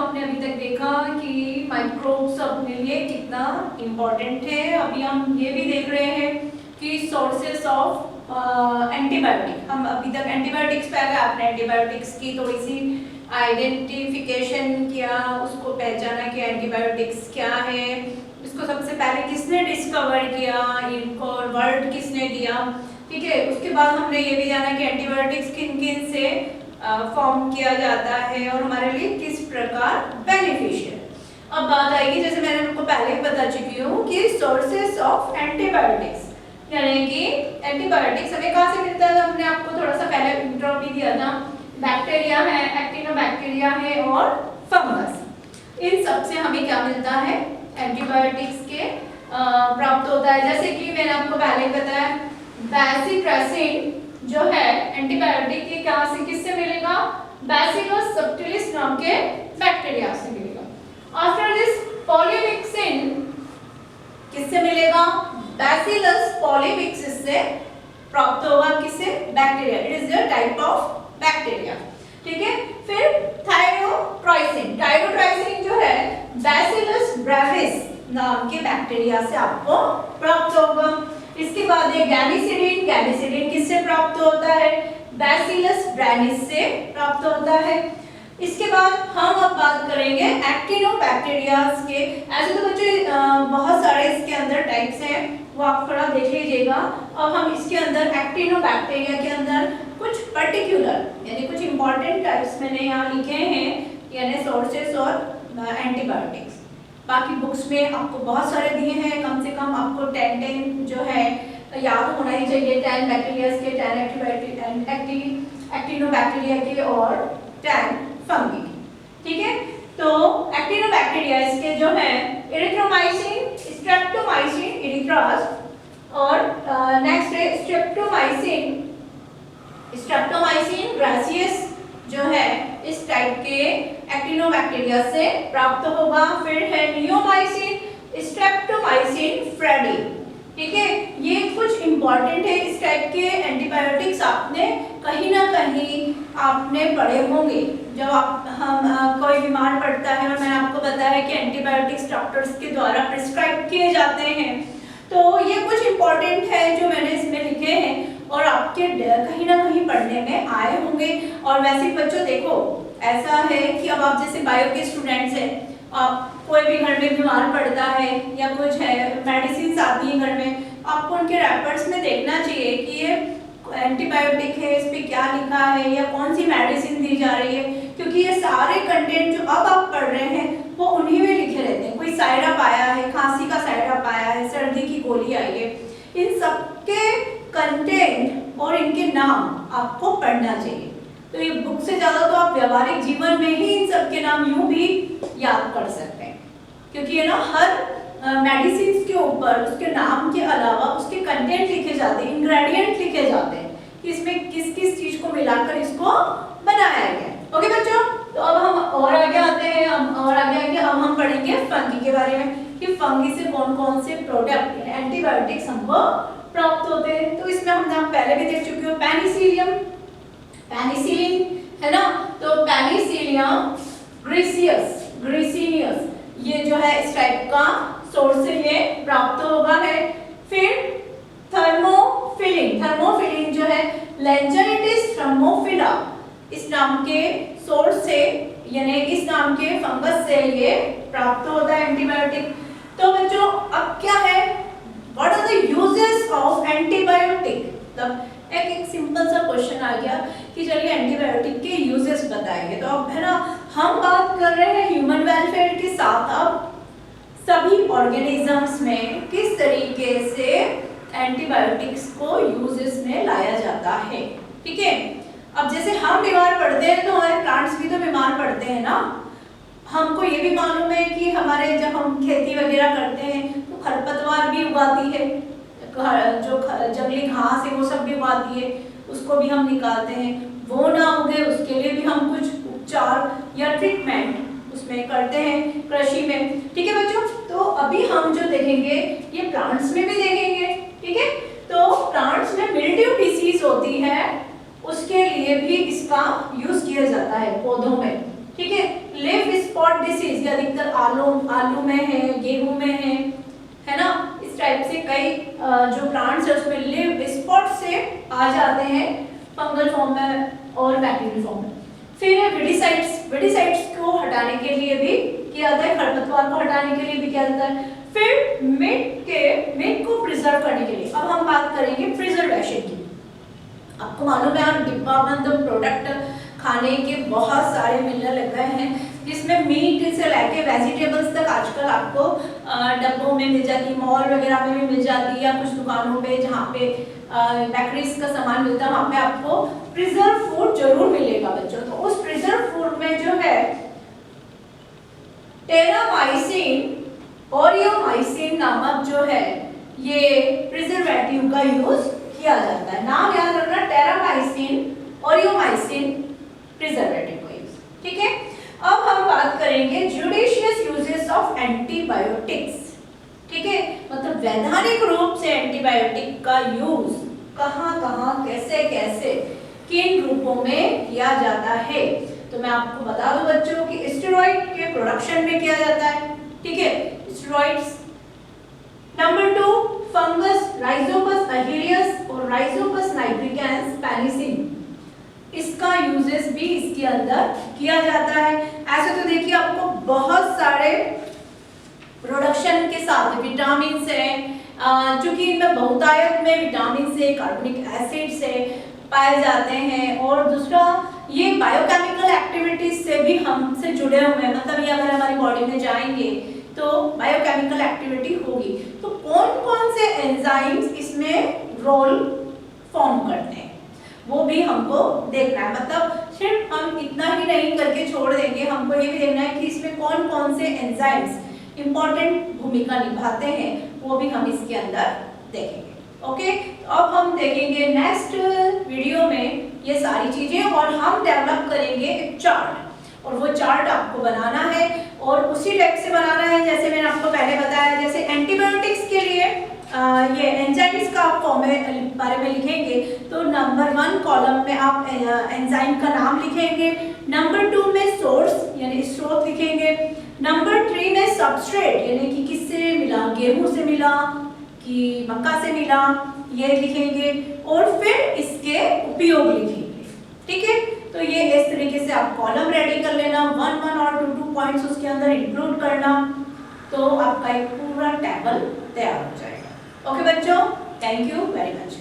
आपने अभी तक देखा कि माइक्रोब्स अपने लिए कितना इम्पोर्टेंट है। अभी हम ये भी देख रहे हैं कि सोर्सेस ऑफ एंटीबायोटिक। हम अभी तक एंटीबायोटिक्स पे आ गए, आपने एंटीबायोटिक्स की थोड़ी सी आइडेंटिफिकेशन किया, उसको पहचाना कि एंटीबायोटिक्स क्या है, इसको सबसे पहले किसने डिस्कवर किया, इनको वर्ड किसने दिया, ठीक है। उसके बाद हमने ये भी जाना कि एंटीबायोटिक्स किन किन से फॉर्म किया जाता है और हमारे लिए किस प्रकार बेनिफिशियल। अब बात आएगी, जैसे मैंने आपको पहले ही बता चुकी हूँ कि सोर्सेस ऑफ एंटीबायोटिक्स, यानी कि एंटीबायोटिक्स हमें कहाँ से मिलता है। हमने आपको थोड़ा सा पहले इंट्रो भी दिया था, बैक्टीरिया है, एक्टिनोबैक्टीरिया है और फंगस। इन सब से हमें क्या मिलता है, एंटीबायोटिक्स के प्राप्त होता है। जैसे कि मैंने आपको पहले बताया, बेसिट्रेसिन जो है एंटीबायोटिक के कहाँ से किससे मिलेगा, बैसिलस सबटिलिस नाम के बैक्टीरिया से मिलेगा। आफ्टर दिस पॉलीमिक्सिन किससे मिलेगा, बैसिलस पॉलीमिक्सिस से प्राप्त होगा, किससे, bacteria. It is the type of bacteria, ठीक है। फिर थायरोट्राइसिन, थायरोट्राइसिन जो है बैसिलस ब्रेविस नाम के बैक्टीरिया से आपको प्राप्त होगा। इसके बाद है गैनिसिडिन, गैनिसिडिन किससे प्राप्त होता है, बैसिलस ब्रैनिस से प्राप्त होता है। इसके बाद हम अब बात करेंगे एक्टिनोबैक्टीरियाज के। ऐसे तो बच्चों बहुत सारे इसके अंदर टाइप्स हैं, वो आप थोड़ा देख लीजिएगा। अब हम इसके अंदर एक्टिनोबैक्टीरिया के अंदर कुछ पर्टिकुलर यानी कुछ इंपॉर्टेंट टाइप्स मैंने यहाँ लिखे हैं, यानी सोर्सेस और एंटीबायोटिक्स। बाकी बुक्स में आपको बहुत सारे दिए हैं, कम से कम आपको 10 जो है याद होना ही चाहिए, 10 बैक्टीरियाज के, 10 एक्टिनोबैक्टीरिया के और 10 फंगी, ठीक है। तो एक्टिनोबैक्टीरिया इसके जो है एरिथ्रोमाइसिन, स्ट्रेप्टोमाइसिन एरिथ्रास और नेक्स्ट है स्ट्रेप्टोमाइसिन, स्ट्रेप्टोमाइसिन ग्रासियस जो है इस टाइप के एक्टिनोबैक्टीरिया से प्राप्त होगा। फिर है नियोमाइसिन, स्ट्रेप्टोमाइसिन फ्रेडी, ठीक है। ये कुछ इंपॉर्टेंट है, इस टाइप के एंटीबायोटिक्स आपने कहीं ना कहीं आपने पढ़े होंगे। जब हम कोई बीमार पड़ता है और मैंने आपको बताया है कि एंटीबायोटिक्स डॉक्टर्स के द्वारा प्रिस्क्राइब किए जाते हैं, तो ये कुछ इंपॉर्टेंट है जो मैंने इसमें लिखे हैं और आपके कहीं ना कहीं पढ़ने में आए होंगे। और वैसे बच्चों देखो, ऐसा है कि अब आप जैसे बायो के स्टूडेंट्स हैं, आप कोई भी घर में बीमार पड़ता है या कुछ है, मेडिसिन आती है घर में, आपको उनके रैपर्स में देखना चाहिए कि ये एंटीबायोटिक है, इस पे क्या लिखा है या कौन सी मेडिसिन दी जा रही है, क्योंकि ये सारे कंटेंट जो अब आप पढ़ रहे हैं वो उन्हीं में लिखे रहते हैं। कोई साइड अप आया है, खांसी का साइड अप आया है, सर्दी की गोली आई है, इन सबके कंटेंट और इनके नाम आपको पढ़ना चाहिए। तो ये बुक से ज्यादा तो आप व्यवहारिक जीवन में ही इन सब के नाम यूं भी याद कर सकते हैं, क्योंकि ये ना हर मेडिसिन के ऊपर उसके नाम के अलावा उसके कंटेंट लिखे जाते हैं, इंग्रेडिएंट लिखे जाते हैं कि इसमें किस किस चीज को मिलाकर इसको बनाया गया। ओके बच्चों, तो अब हम और आगे आते हैं, अब हम पढ़ेंगे फंगी के बारे में कि फंगी से कौन कौन से प्रोडक्ट एंटीबायोटिक्स हमको प्राप्त होते हैं। तो इसमें हमने आप पहले भी देख चुके हो, पेनिसिलियम, पेनिसिलिन है ना, तो पेनिसिलियम ग्रीसियस, ग्रीसिनियस, ये जो है इस टाइप का सोर्स से ये प्राप्त होगा है। फिर थर्मोफिलिन, थर्मोफिलिन जो है लेंजाइटिस थर्मोफिला, इस नाम के सोर्स से यानी इस नाम के फंगस से ये प्राप्त होता है एंटीबायोटिक। तो बच्चों अब क्या है, what are the uses of antibiotic. मतलब एक सिंपल सा क्वेश्चन आ गया कि चलिए एंटीबायोटिक के यूजेस बताइए। तो अब है ना, हम बात कर रहे हैं ह्यूमन वेलफेयर के साथ अब सभी ऑर्गेनिजम्स में किस तरीके से एंटीबायोटिक्स को यूजेस में लाया जाता है, ठीक है। अब जैसे हम बीमार पड़ते हैं तो हमारे प्लांट्स भी तो बीमार पड़ते हैं ना। हमको ये भी मालूम है कि हमारे जब हम खेती वगैरह करते हैं तो खरपतवार भी उगाती है, जो जंगली घास है वो सब भी उगाती है, उसको भी हम निकालते हैं। वो ना उगे उसके लिए भी हम कुछ उपचार या ट्रीटमेंट उसमें करते हैं कृषि में, ठीक है बच्चों। तो अभी हम जो देखेंगे ये प्लांट्स में भी देखेंगे, ठीक है। तो प्लांट्स में मिल्ड्यू डिसीज होती है, उसके लिए भी इसका यूज किया जाता है पौधों में, ठीक है। लीफ स्पॉट डिसीज, ये अधिकतर आलू में है, गेहूं में है ना, इस टाइप से कई जो प्लांट्स है उसमें लिव स्पॉट से आ जाते हैं फंगल फॉर्म में और बैक्टीरियल फॉर्म में। फिर है विडिसाइड्स को हटाने के लिए भी किया जाता है, खरपतवार को हटाने के लिए भी किया जाता है। फिर मीट को प्रिजर्व करने के लिए। अब हम बात करेंगे प्रिजर्वेशन की। आपको मालूम है आप डिब्बाबंद प्रोडक्ट खाने के बहुत सारे मिलने लग गए हैं, जिसमें मीट से लेके वेजिटेबल्स तक आजकल आपको डब्बों में मिल जाती है, मॉल वगैरह में भी मिल जाती है, या कुछ दुकानों पे जहाँ पे बेकरीज का सामान मिलता है वहाँ पे आपको प्रिजर्व फूड जरूर मिलेगा बच्चों। तो उस प्रिजर्व फूड में जो है टेरामाइसिन, ओरियोमाइसिन नामक जो है ये प्रिजर्वेटिव का यूज किया जाता है। नाम याद रखना, टेरामाइसिन, ओरियोमाइसिन प्रिजर्वेटिव का यूज, ठीक है। अब हम बात करेंगे जुडिशियस यूजेस ऑफ एंटीबायोटिक्स, ठीक है, मतलब वैधानिक रूप से एंटीबायोटिक का यूज कहाँ कैसे कैसे किन रूपों में किया जाता है। तो मैं आपको बता दूं बच्चों कि स्टेरॉइड के प्रोडक्शन में किया जाता है, ठीक है, स्टेरॉइड्स। नंबर 2 फंगस, राइजोपस एहिरियस और राइजोपस नाइग्रिकेंस पेनिसिन, इसका यूजेस भी इसके अंदर किया जाता है। ऐसे तो देखिए आपको बहुत सारे प्रोडक्शन के साथ विटामिन से, चूंकि इनमें बहुतायत में विटामिन से, कार्बनिक एसिड से पाए जाते हैं, और दूसरा ये बायोकेमिकल एक्टिविटीज से भी हमसे जुड़े हुए हैं, मतलब ये अगर हमारी बॉडी में जाएंगे तो बायोकेमिकल एक्टिविटी होगी। तो कौन कौन से एंजाइम्स इसमें रोल फॉर्म करते हैं वो भी हमको देखना है। मतलब सिर्फ हम इतना ही नहीं करके छोड़ देंगे, हमको ये भी देखना है कि इसमें कौन कौन से एंजाइम्स इंपॉर्टेंट भूमिका निभाते हैं, वो भी हम इसके अंदर देखेंगे। ओके, अब हम देखेंगे नेक्स्ट वीडियो में ये सारी चीजें, और हम डेवलप करेंगे एक चार्ट, और वो चार्ट आपको बनाना है और उसी टाइप से बनाना है जैसे मैंने आपको पहले बताया। जैसे एंटीबायोटिक्स के लिए ये एंजाइम्स का आप बारे में लिखेंगे तो नंबर 1 कॉलम में आप एंजाइम का नाम लिखेंगे, नंबर 2 में सोर्स यानी स्रोत लिखेंगे, नंबर 3 में सबस्ट्रेट यानी कि किससे मिला, गेहूं से मिला कि मक्का से मिला, ये लिखेंगे, और फिर इसके उपयोग लिखेंगे, ठीक है। तो ये इस तरीके से आप कॉलम रेडी कर लेना, 1 और 2 पॉइंट्स उसके अंदर इंक्लूड करना, तो आपका एक पूरा टेबल तैयार हो जाएगा। ओके बच्चों, थैंक यू वेरी मच।